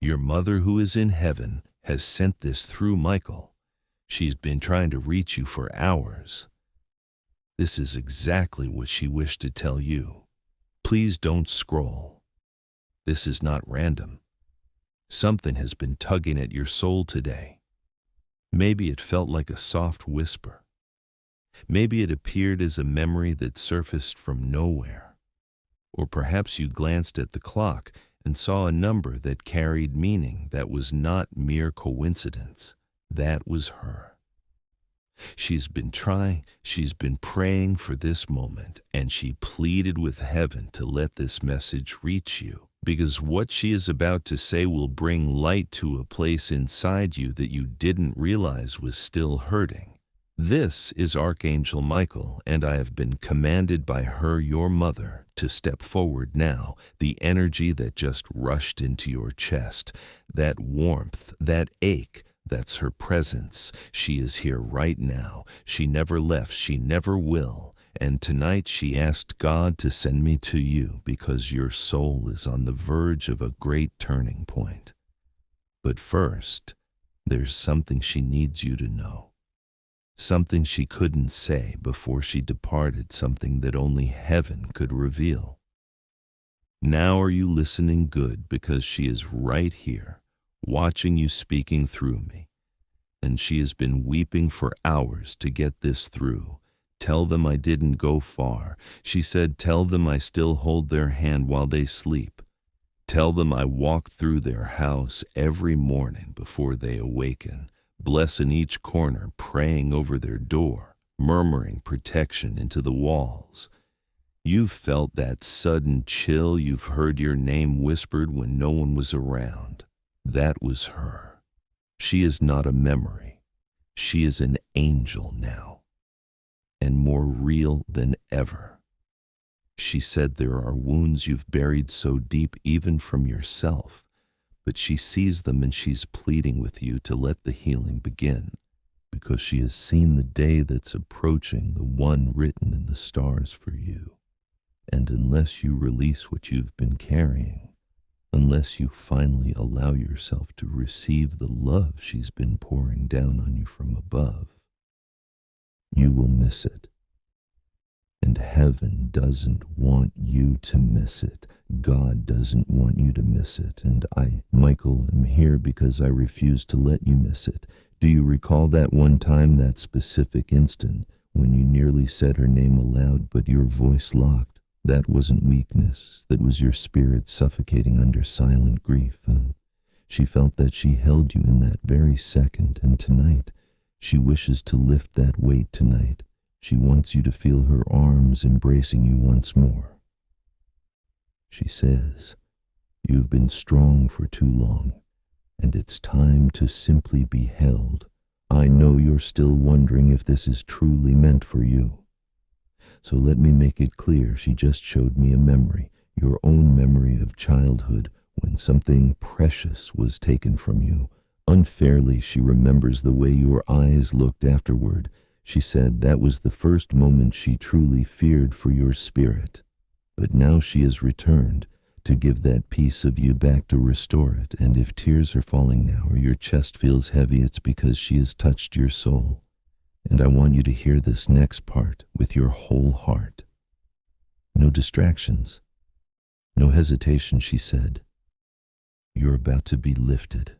Your mother who is in heaven has sent this through Michael. She's been trying to reach you for hours. This is exactly what she wished to tell you. Please don't scroll. This is not random. Something has been tugging at your soul today. Maybe it felt like a soft whisper. Maybe it appeared as a memory that surfaced from nowhere. Or perhaps you glanced at the clock and saw a number that carried meaning that was not mere coincidence. That was her. She's been praying for this moment, and she pleaded with heaven to let this message reach you, because what she is about to say will bring light to a place inside you that you didn't realize was still hurting. This is Archangel Michael, and I have been commanded by her, your mother, to step forward now. The energy that just rushed into your chest, that warmth, that ache, that's her presence. She is here right now. She never left. She never will. And tonight she asked God to send me to you because your soul is on the verge of a great turning point. But first, there's something she needs you to know. Something she couldn't say before she departed, something that only heaven could reveal. Now are you listening good, because she is right here, watching you, speaking through me. And she has been weeping for hours to get this through. Tell them I didn't go far. She said, tell them I still hold their hand while they sleep. Tell them I walk through their house every morning before they awaken, bless in each corner, praying over their door, murmuring protection into the walls. You've felt that sudden chill. You've heard your name whispered when no one was around. That was her. She is not a memory. She is an angel now, and more real than ever. She said there are wounds you've buried so deep even from yourself, but she sees them and she's pleading with you to let the healing begin, because she has seen the day that's approaching, the one written in the stars for you. And unless you release what you've been carrying, unless you finally allow yourself to receive the love she's been pouring down on you from above, you will miss it. And heaven doesn't want you to miss it. God doesn't want you to miss it. And I, Michael, am here because I refuse to let you miss it. Do you recall that one time, that specific instant, when you nearly said her name aloud, but your voice locked? That wasn't weakness. That was your spirit suffocating under silent grief. She felt that she held you in that very second, and tonight, she wishes to lift that weight tonight. She wants you to feel her arms embracing you once more. She says, you've been strong for too long, and it's time to simply be held. I know you're still wondering if this is truly meant for you. So let me make it clear, she just showed me a memory, your own memory of childhood, when something precious was taken from you. Unfairly, she remembers the way your eyes looked afterward. She said that was the first moment she truly feared for your spirit. But now she has returned to give that piece of you back, to restore it. And if tears are falling now, or your chest feels heavy, it's because she has touched your soul. And I want you to hear this next part with your whole heart. No distractions, no hesitation, she said. You're about to be lifted.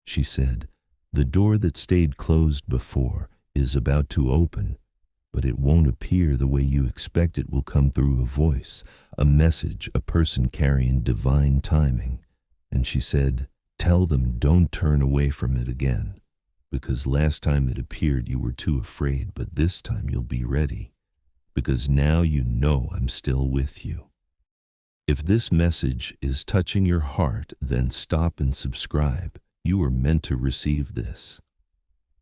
She said, the door that stayed closed before is about to open, but it won't appear the way you expect. It will come through a voice, a message, a person carrying divine timing. And she said, tell them don't turn away from it again. Because last time it appeared you were too afraid, but this time you'll be ready, because now you know I'm still with you. If this message is touching your heart, then stop and subscribe. You are meant to receive this.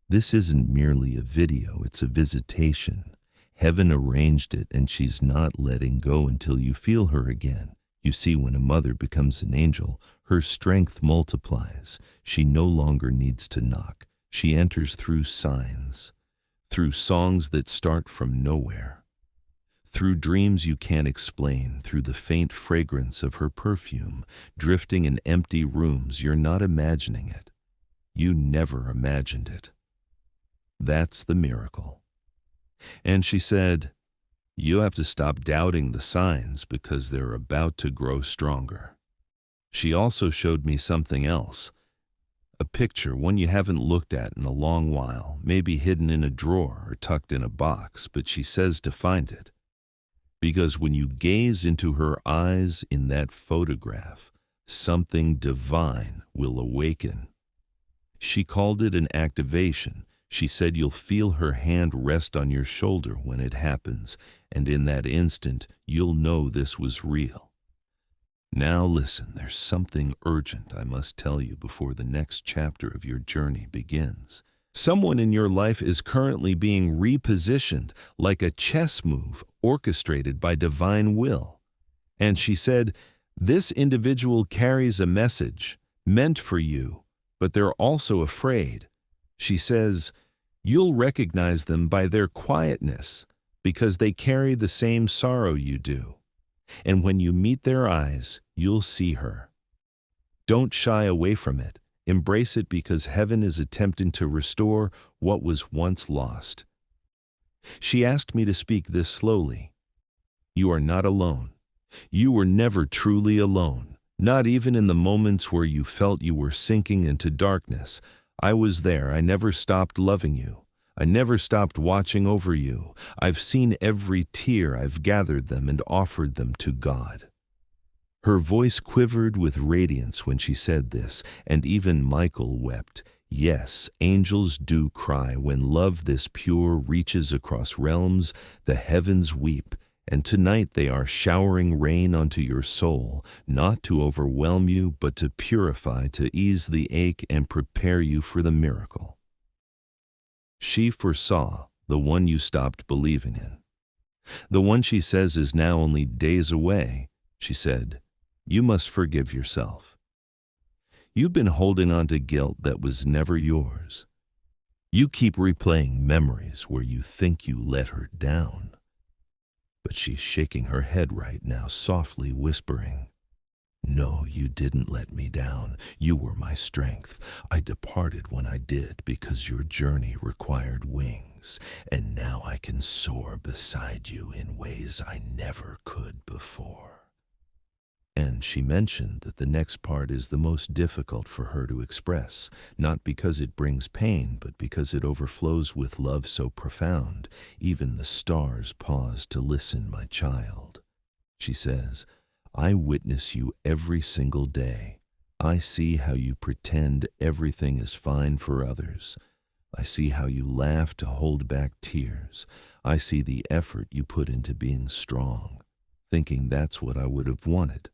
This isn't merely a video, it's a visitation. Heaven arranged it, and she's not letting go until you feel her again. You see, when a mother becomes an angel, her strength multiplies. She no longer needs to knock. She enters through signs, through songs that start from nowhere, through dreams you can't explain, through the faint fragrance of her perfume, drifting in empty rooms. You're not imagining it. You never imagined it. That's the miracle. And she said, you have to stop doubting the signs because they're about to grow stronger. She also showed me something else. A picture, one you haven't looked at in a long while, maybe hidden in a drawer or tucked in a box, but she says to find it. Because when you gaze into her eyes in that photograph, something divine will awaken. She called it an activation. She said you'll feel her hand rest on your shoulder when it happens, and in that instant, you'll know this was real. Now listen, there's something urgent I must tell you before the next chapter of your journey begins. Someone in your life is currently being repositioned like a chess move orchestrated by divine will. And she said, this individual carries a message meant for you, but they're also afraid. She says, you'll recognize them by their quietness because they carry the same sorrow you do. And when you meet their eyes, you'll see her. Don't shy away from it. Embrace it because heaven is attempting to restore what was once lost. She asked me to speak this slowly. You are not alone. You were never truly alone, not even in the moments where you felt you were sinking into darkness. I was there. I never stopped loving you. I never stopped watching over you. I've seen every tear. I've gathered them and offered them to God. Her voice quivered with radiance when she said this, and even Michael wept. Yes, angels do cry when love this pure reaches across realms. The heavens weep, and tonight they are showering rain onto your soul, not to overwhelm you, but to purify, to ease the ache and prepare you for the miracle. She foresaw the one you stopped believing in. The one she says is now only days away. She said, you must forgive yourself. You've been holding on to guilt that was never yours. You keep replaying memories where you think you let her down. But she's shaking her head right now, softly whispering, no, you didn't let me down. You were my strength. I departed when I did because your journey required wings, and now I can soar beside you in ways I never could before. And she mentioned that the next part is the most difficult for her to express, not because it brings pain, but because it overflows with love so profound. Even the stars pause to listen, my child. She says, I witness you every single day. I see how you pretend everything is fine for others. I see how you laugh to hold back tears. I see the effort you put into being strong, thinking that's what I would have wanted.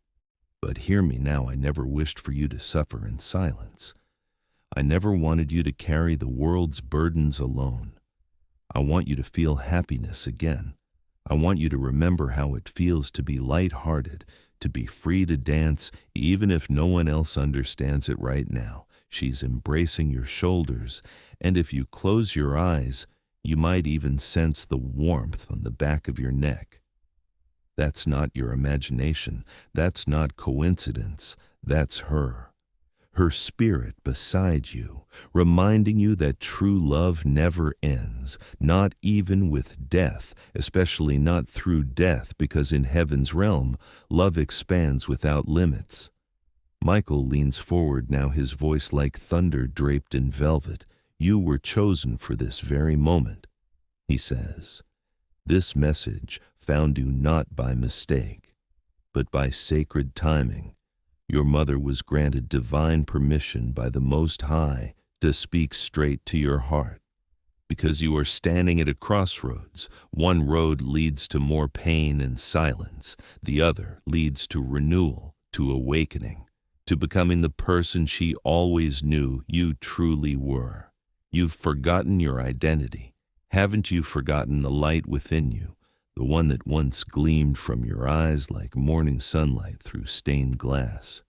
But hear me now, I never wished for you to suffer in silence. I never wanted you to carry the world's burdens alone. I want you to feel happiness again. I want you to remember how it feels to be light-hearted, to be free to dance, even if no one else understands it right now. She's embracing your shoulders, and if you close your eyes, you might even sense the warmth on the back of your neck. That's not your imagination. That's not coincidence. That's her. Her spirit beside you, reminding you that true love never ends, not even with death, especially not through death, because in heaven's realm, love expands without limits. Michael leans forward now, his voice like thunder draped in velvet. You were chosen for this very moment, he says. This message found you not by mistake, but by sacred timing. Your mother was granted divine permission by the Most High to speak straight to your heart, because you are standing at a crossroads. One road leads to more pain and silence. The other leads to renewal, to awakening, to becoming the person she always knew you truly were. You've forgotten your identity. Haven't you forgotten the light within you, the one that once gleamed from your eyes like morning sunlight through stained glass?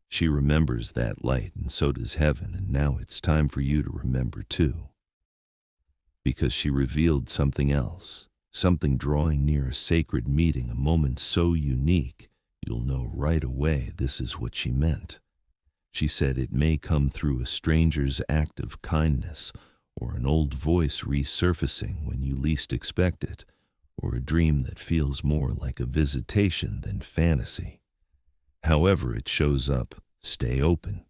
She remembers that light, and so does heaven, and now it's time for you to remember too. Because she revealed something else. something drawing near a sacred meeting, a moment so unique, you'll know right away this is what she meant. She said it may come through a stranger's act of kindness, or an old voice resurfacing when you least expect it, or a dream that feels more like a visitation than fantasy. However it shows up, stay open.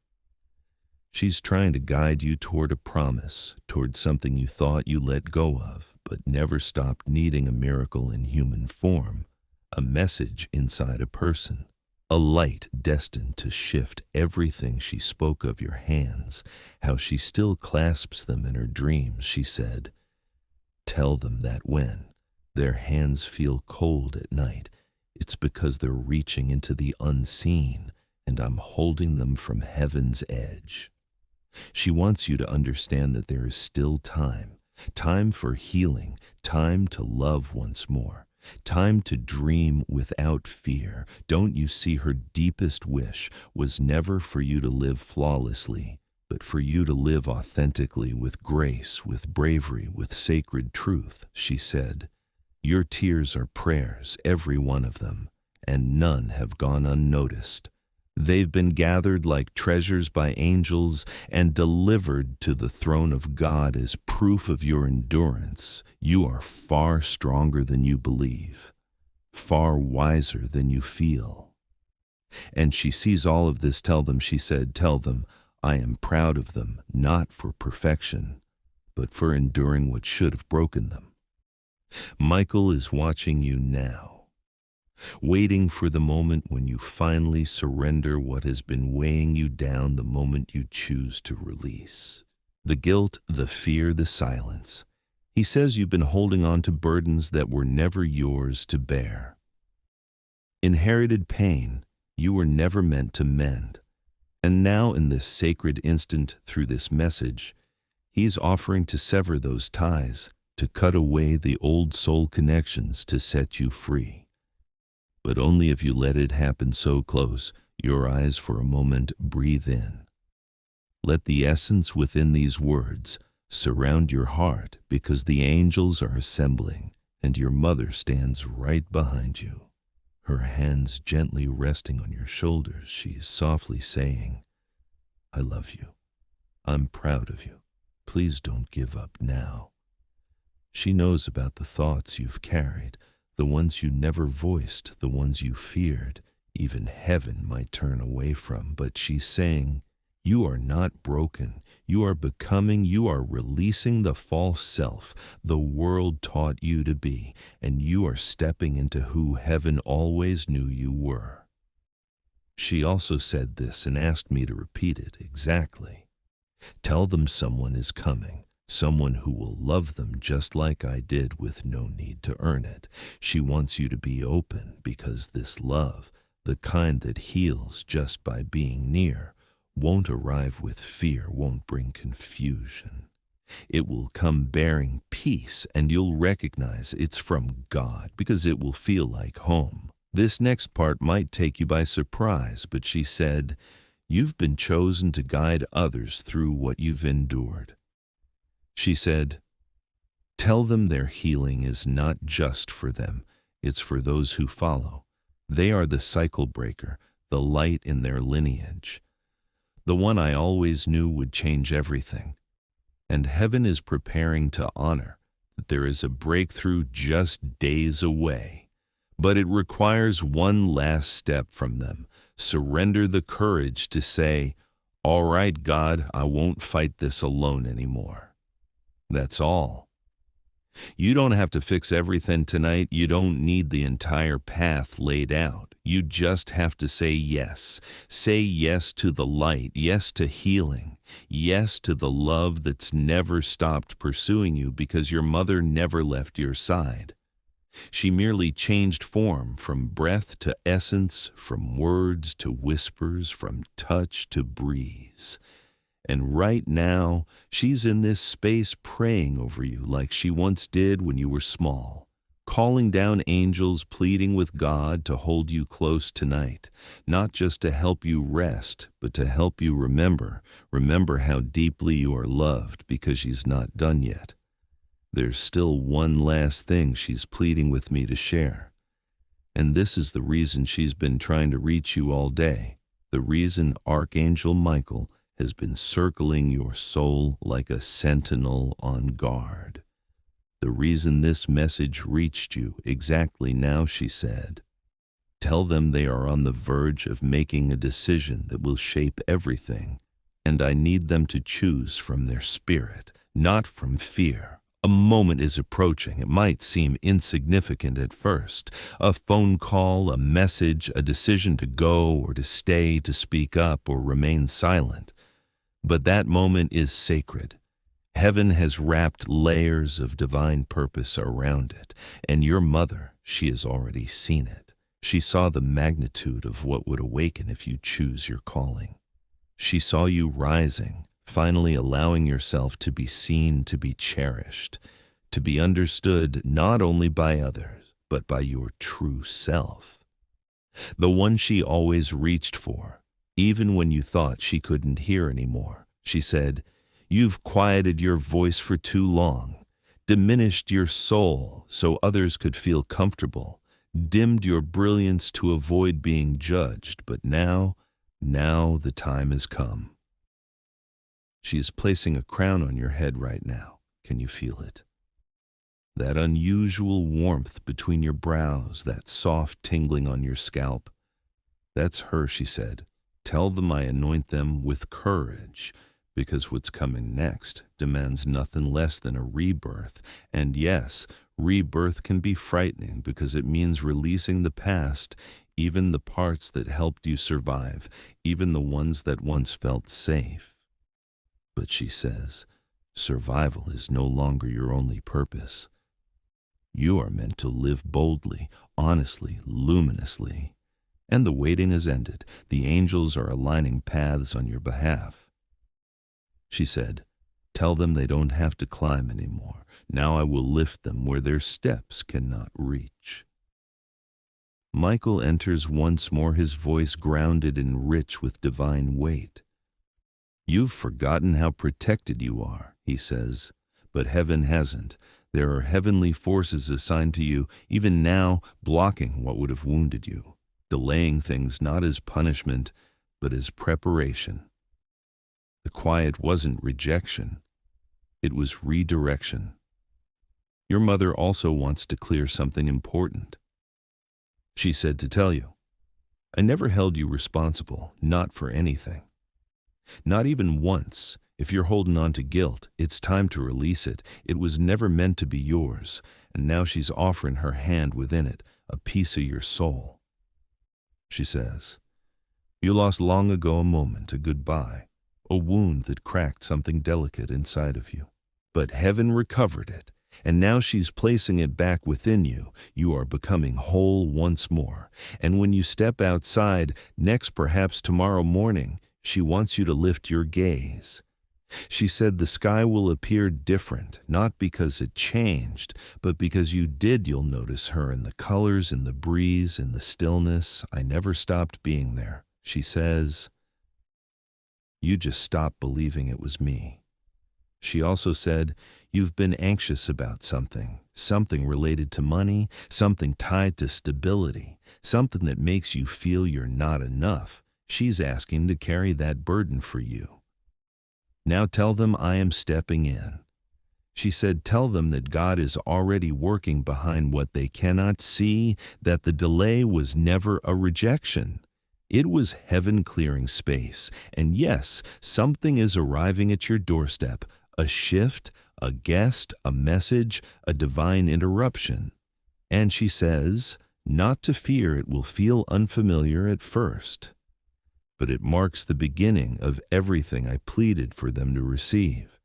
She's trying to guide you toward a promise, toward something you thought you let go of, but never stopped needing a miracle in human form, a message inside a person, a light destined to shift everything. She spoke of your hands, how she still clasps them in her dreams. She said, "Tell them that when their hands feel cold at night, it's because they're reaching into the unseen, and I'm holding them from heaven's edge." She wants you to understand that there is still time, time for healing, time to love once more, time to dream without fear. Don't you see her deepest wish was never for you to live flawlessly, but for you to live authentically, with grace, with bravery, with sacred truth? She said, "Your tears are prayers, every one of them, and none have gone unnoticed. They've been gathered like treasures by angels and delivered to the throne of God as proof of your endurance. You are far stronger than you believe, far wiser than you feel." And she sees all of this. Tell them, she said, tell them, I am proud of them, not for perfection, but for enduring what should have broken them. Michael is watching you now, waiting for the moment when you finally surrender what has been weighing you down, the moment you choose to release. The guilt, the fear, the silence. He says you've been holding on to burdens that were never yours to bear. Inherited pain you were never meant to mend. And now in this sacred instant, through this message, he's offering to sever those ties, to cut away the old soul connections, to set you free. But only if you let it happen so close. Your eyes for a moment, breathe in. Let the essence within these words surround your heart, because the angels are assembling, and your mother stands right behind you. Her hands gently resting on your shoulders, she is softly saying, "I love you. I'm proud of you. Please don't give up now." She knows about the thoughts you've carried, the ones you never voiced, the ones you feared even heaven might turn away from. But she's saying, you are not broken. You are becoming, you are releasing the false self the world taught you to be, and you are stepping into who heaven always knew you were. She also said this and asked me to repeat it exactly. Tell them someone is coming. Someone who will love them just like I did, with no need to earn it. She wants you to be open, because this love, the kind that heals just by being near, won't arrive with fear, won't bring confusion. It will come bearing peace, and you'll recognize it's from God, because it will feel like home. This next part might take you by surprise, but she said, you've been chosen to guide others through what you've endured. She said, tell them their healing is not just for them, it's for those who follow. They are the cycle breaker, the light in their lineage, the one I always knew would change everything. And heaven is preparing to honor that there is a breakthrough just days away. But it requires one last step from them. Surrender the courage to say, all right, God, I won't fight this alone anymore. That's all. You don't have to fix everything tonight. You don't need the entire path laid out. You just have to say yes. Say yes to the light, yes to healing, yes to the love that's never stopped pursuing you, because your mother never left your side. She merely changed form, from breath to essence, from words to whispers, from touch to breeze. And right now, she's in this space praying over you like she once did when you were small, calling down angels, pleading with God to hold you close tonight, not just to help you rest, but to help you remember how deeply you are loved, because she's not done yet. There's still one last thing she's pleading with me to share. And this is the reason she's been trying to reach you all day. The reason Archangel Michael has been circling your soul like a sentinel on guard. The reason this message reached you exactly now, she said. Tell them they are on the verge of making a decision that will shape everything, and I need them to choose from their spirit, not from fear. A moment is approaching. It might seem insignificant at first. A phone call, a message, a decision to go or to stay, to speak up or remain silent. But that moment is sacred. Heaven has wrapped layers of divine purpose around it, and your mother, she has already seen it. She saw the magnitude of what would awaken if you choose your calling. She saw you rising, finally allowing yourself to be seen, to be cherished, to be understood not only by others, but by your true self. The one she always reached for, even when you thought she couldn't hear anymore. She said, "You've quieted your voice for too long, diminished your soul so others could feel comfortable, dimmed your brilliance to avoid being judged, but now the time has come." She is placing a crown on your head right now. Can you feel it? That unusual warmth between your brows, that soft tingling on your scalp. That's her, she said. Tell them I anoint them with courage, because what's coming next demands nothing less than a rebirth. And yes, rebirth can be frightening because it means releasing the past, even the parts that helped you survive, even the ones that once felt safe. But she says, survival is no longer your only purpose. You are meant to live boldly, honestly, luminously. And the waiting has ended. The angels are aligning paths on your behalf. She said, tell them they don't have to climb anymore. Now I will lift them where their steps cannot reach. Michael enters once more, his voice grounded and rich with divine weight. You've forgotten how protected you are, he says, but heaven hasn't. There are heavenly forces assigned to you, even now, blocking what would have wounded you, delaying things not as punishment, but as preparation. The quiet wasn't rejection, it was redirection. Your mother also wants to clear something important. She said to tell you, I never held you responsible, not for anything. Not even once. If you're holding on to guilt, it's time to release it. It was never meant to be yours, and now she's offering her hand within it, a piece of your soul. She says, you lost long ago a moment, a goodbye, a wound that cracked something delicate inside of you. But heaven recovered it, and now she's placing it back within you. You are becoming whole once more, and when you step outside, next perhaps tomorrow morning, she wants you to lift your gaze. She said the sky will appear different, not because it changed, but because you did. You'll notice her in the colors, in the breeze, in the stillness. I never stopped being there. She says, you just stopped believing it was me. She also said, you've been anxious about something related to money, something tied to stability, something that makes you feel you're not enough. She's asking to carry that burden for you. Now tell them I am stepping in. She said, tell them that God is already working behind what they cannot see, that the delay was never a rejection. It was heaven clearing space. And yes, something is arriving at your doorstep, a shift, a guest, a message, a divine interruption. And she says, not to fear, it will feel unfamiliar at first, but it marks the beginning of everything I pleaded for them to receive.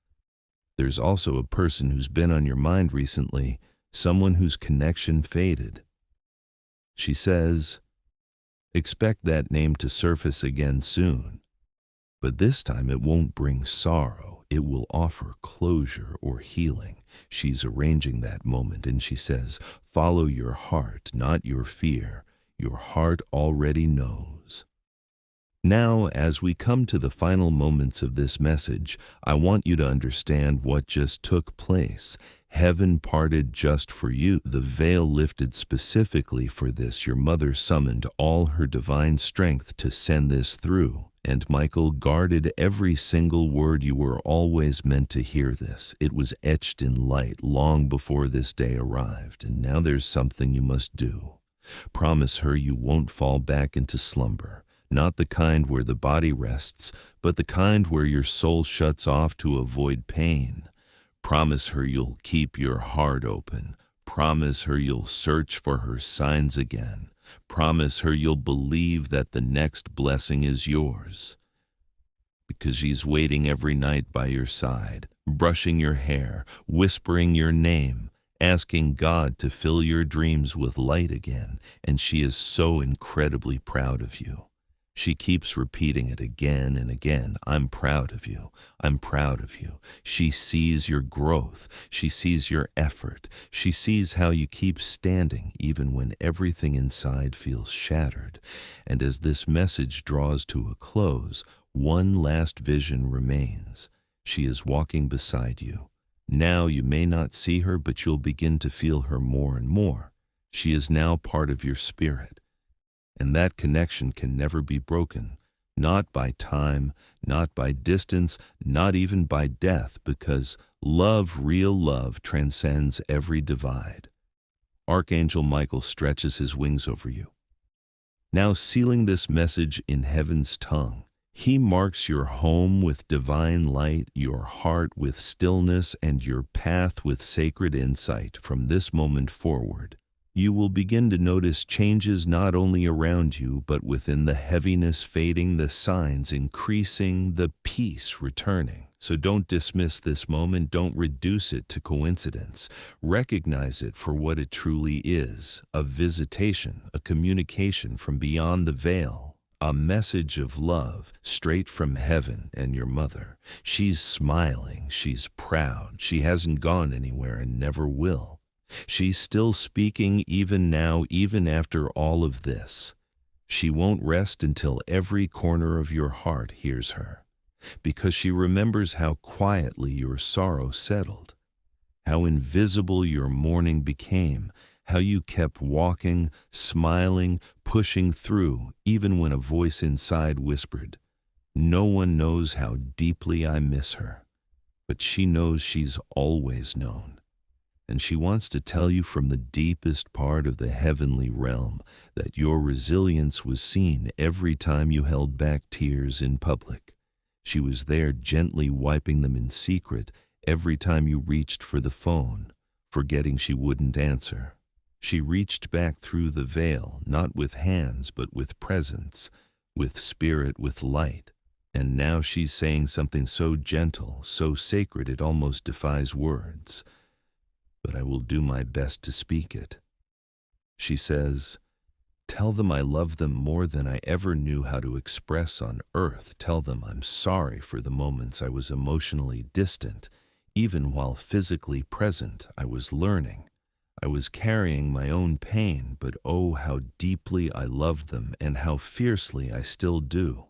There's also a person who's been on your mind recently, someone whose connection faded. She says, expect that name to surface again soon, but this time it won't bring sorrow, it will offer closure or healing. She's arranging that moment, and she says, follow your heart, not your fear. Your heart already knows. Now, as we come to the final moments of this message, I want you to understand what just took place. Heaven parted just for you, the veil lifted specifically for this. Your mother summoned all her divine strength to send this through, and Michael guarded every single word. You were always meant to hear this. It was etched in light long before this day arrived, and now there's something you must do. Promise her you won't fall back into slumber. Not the kind where the body rests, but the kind where your soul shuts off to avoid pain. Promise her you'll keep your heart open. Promise her you'll search for her signs again. Promise her you'll believe that the next blessing is yours. Because she's waiting every night by your side, brushing your hair, whispering your name, asking God to fill your dreams with light again, and she is so incredibly proud of you. She keeps repeating it again and again. I'm proud of you. I'm proud of you. She sees your growth. She sees your effort. She sees how you keep standing even when everything inside feels shattered. And as this message draws to a close, one last vision remains. She is walking beside you. Now you may not see her, but you'll begin to feel her more and more. She is now part of your spirit. And that connection can never be broken, not by time, not by distance, not even by death, because love, real love, transcends every divide. Archangel Michael stretches his wings over you, now sealing this message in heaven's tongue. He marks your home with divine light, your heart with stillness, and your path with sacred insight. From this moment forward, you will begin to notice changes not only around you, but within, the heaviness fading, the signs increasing, the peace returning. So don't dismiss this moment. Don't reduce it to coincidence. Recognize it for what it truly is: a visitation, a communication from beyond the veil, a message of love straight from heaven and your mother. She's smiling. She's proud. She hasn't gone anywhere and never will. She's still speaking even now, even after all of this. She won't rest until every corner of your heart hears her, because she remembers how quietly your sorrow settled, how invisible your mourning became, how you kept walking, smiling, pushing through, even when a voice inside whispered, "No one knows how deeply I miss her." But she knows she's always known. And she wants to tell you from the deepest part of the heavenly realm that your resilience was seen every time you held back tears in public. She was there gently wiping them in secret every time you reached for the phone, forgetting she wouldn't answer. She reached back through the veil, not with hands, but with presence, with spirit, with light. And now she's saying something so gentle, so sacred, it almost defies words. But I will do my best to speak it. She says, "Tell them I love them more than I ever knew how to express on earth. Tell them I'm sorry for the moments I was emotionally distant. Even while physically present, I was learning. I was carrying my own pain, but oh, how deeply I loved them and how fiercely I still do.